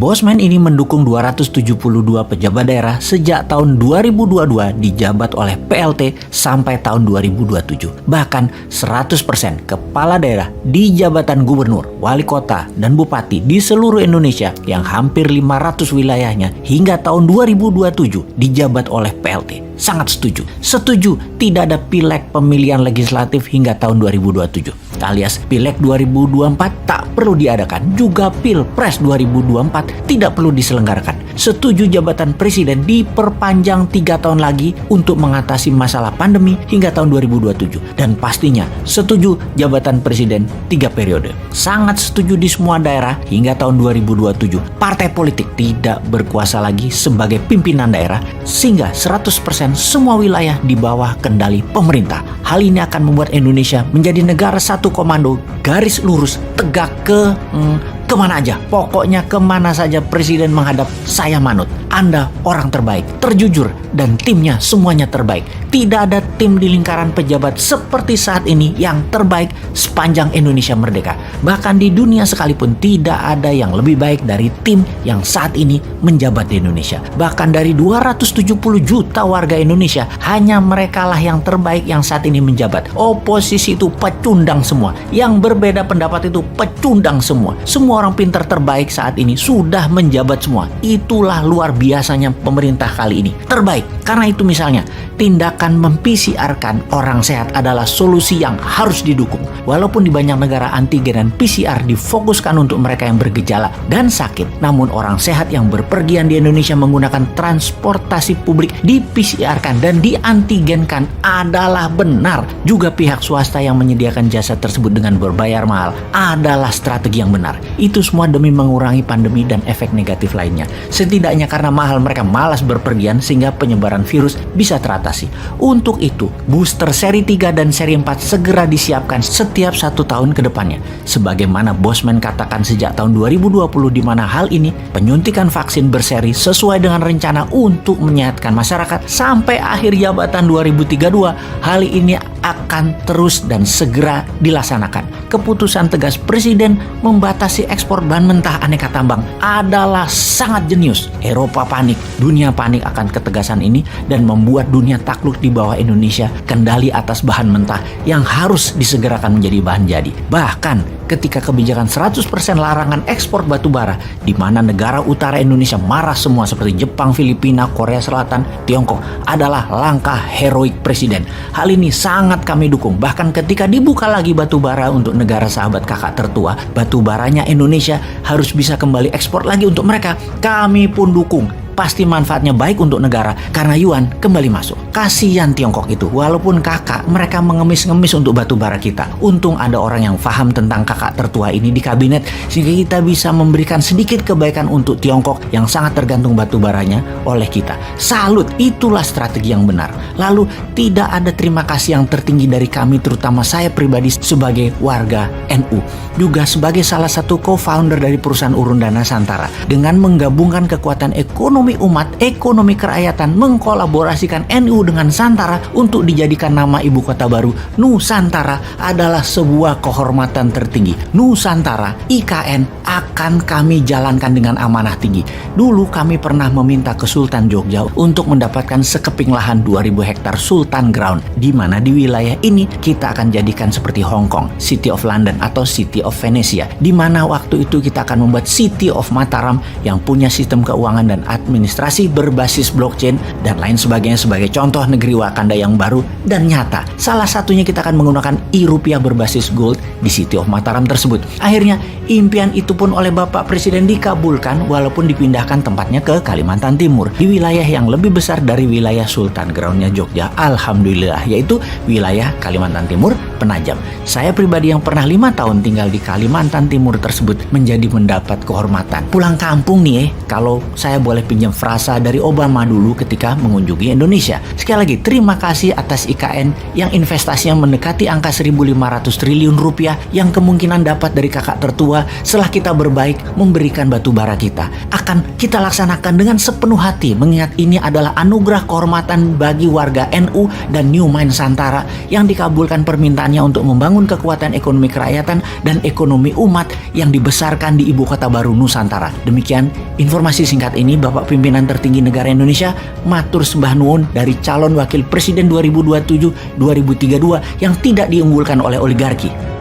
Bosman ini mendukung 272 pejabat daerah sejak tahun 2022 dijabat oleh PLT sampai tahun 2027. Bahkan 100% kepala daerah di jabatan gubernur, wali kota, dan bupati di seluruh Indonesia yang hampir 500 wilayahnya hingga tahun 2027 dijabat oleh PLT. Sangat setuju. Setuju tidak ada pileg pemilihan legislatif hingga tahun 2027. Alias pileg 2024 tak perlu diadakan. Juga pilpres 2024 tidak perlu diselenggarakan. Setuju jabatan presiden diperpanjang 3 tahun lagi untuk mengatasi masalah pandemi hingga tahun 2027. Dan pastinya setuju jabatan presiden 3 periode. Sangat setuju di semua daerah hingga tahun 2027. Partai politik tidak berkuasa lagi sebagai pimpinan daerah sehingga 100% semua wilayah di bawah kendali pemerintah. Hal ini akan membuat Indonesia menjadi negara satu komando, garis lurus, tegak kemana aja. Pokoknya kemana saja presiden menghadap, saya manut. Anda orang terbaik, terjujur, dan timnya semuanya terbaik. Tidak ada tim di lingkaran pejabat seperti saat ini yang terbaik sepanjang Indonesia merdeka. Bahkan di dunia sekalipun tidak ada yang lebih baik dari tim yang saat ini menjabat di Indonesia. Bahkan dari 270 juta warga Indonesia, hanya merekalah yang terbaik yang saat ini menjabat. Oposisi itu pecundang semua. Yang berbeda pendapat itu pecundang semua. Semua orang pintar terbaik saat ini sudah menjabat semua. Itulah luar biasanya pemerintah kali ini. Terbaik. Karena itu misalnya, tindakan mem-PCR-kan orang sehat adalah solusi yang harus didukung. Walaupun di banyak negara antigen dan PCR difokuskan untuk mereka yang bergejala dan sakit, namun orang sehat yang berpergian di Indonesia menggunakan transportasi publik di-PCR-kan dan di-antigenkan adalah benar. Juga pihak swasta yang menyediakan jasa tersebut dengan berbayar mahal adalah strategi yang benar. Itu semua demi mengurangi pandemi dan efek negatif lainnya. Setidaknya karena mahal mereka malas berpergian sehingga penyebaran virus bisa teratasi. Untuk itu, booster seri 3 dan seri 4 segera disiapkan setiap 1 tahun ke depannya. Sebagaimana Bosman katakan sejak tahun 2020, di mana hal ini penyuntikan vaksin berseri sesuai dengan rencana untuk menyehatkan masyarakat sampai akhir jabatan 2032. Hal ini akan terus dan segera dilaksanakan. Keputusan tegas Presiden membatasi ekspor bahan mentah aneka tambang adalah sangat jenius. Eropa panik, dunia panik akan ketegasan ini dan membuat dunia takluk di bawah Indonesia kendali atas bahan mentah yang harus disegerakan menjadi bahan jadi. Bahkan ketika kebijakan 100% larangan ekspor batu bara, di mana negara utara Indonesia marah semua seperti Jepang, Filipina, Korea Selatan, Tiongkok, adalah langkah heroik Presiden. Hal ini sangat kami dukung. Bahkan ketika dibuka lagi batu bara untuk negara sahabat kakak tertua, batu baranya Indonesia harus bisa kembali ekspor lagi untuk mereka. Kami pun dukung. Pasti manfaatnya baik untuk negara karena yuan kembali masuk. Kasihan Tiongkok itu, walaupun kakak mereka mengemis-ngemis untuk batu bara kita. Untung ada orang yang paham tentang kakak tertua ini di kabinet sehingga kita bisa memberikan sedikit kebaikan untuk Tiongkok yang sangat tergantung batu baranya oleh kita. Salut, itulah strategi yang benar. Lalu tidak ada terima kasih yang tertinggi dari kami, terutama saya pribadi sebagai warga NU, juga sebagai salah satu co-founder dari perusahaan Urun Dana Santara, dengan menggabungkan kekuatan ekonomi umat, ekonomi kerakyatan, mengkolaborasikan NU dengan Santara untuk dijadikan nama ibu kota baru Nusantara adalah sebuah kehormatan tertinggi. Nusantara, IKN, akan kami jalankan dengan amanah tinggi. Dulu kami pernah meminta ke Sultan Jogja untuk mendapatkan sekeping lahan 2000 hektar Sultan Ground, di mana di wilayah ini kita akan jadikan seperti Hong Kong, City of London atau City of Venesia, di mana waktu itu kita akan membuat City of Mataram yang punya sistem keuangan dan administrasi berbasis blockchain dan lain sebagainya sebagai contoh negeri Wakanda yang baru dan nyata. Salah satunya kita akan menggunakan e-rupiah berbasis gold di City of Mataram tersebut. Akhirnya impian itu pun oleh Bapak Presiden dikabulkan walaupun dipindahkan tempatnya ke Kalimantan Timur, di wilayah yang lebih besar dari wilayah Sultan Groundnya Jogja, alhamdulillah, yaitu wilayah Kalimantan Timur Penajam. Saya pribadi yang pernah 5 tahun tinggal di Kalimantan Timur tersebut menjadi mendapat kehormatan. Pulang kampung nih kalau saya boleh pinjam meminjam frasa dari Obama dulu ketika mengunjungi Indonesia. Sekali lagi, terima kasih atas IKN yang investasinya mendekati angka 1.500 triliun rupiah yang kemungkinan dapat dari kakak tertua setelah kita berbaik memberikan batu bara kita. Akan kita laksanakan dengan sepenuh hati, mengingat ini adalah anugerah kehormatan bagi warga NU dan New Mind Santara yang dikabulkan permintaannya untuk membangun kekuatan ekonomi kerakyatan dan ekonomi umat yang dibesarkan di ibu kota baru Nusantara. Demikian informasi singkat ini Bapak Pimpinan Tertinggi Negara Indonesia, matur sembah nuwun dari calon wakil presiden 2027-2032 yang tidak diunggulkan oleh oligarki.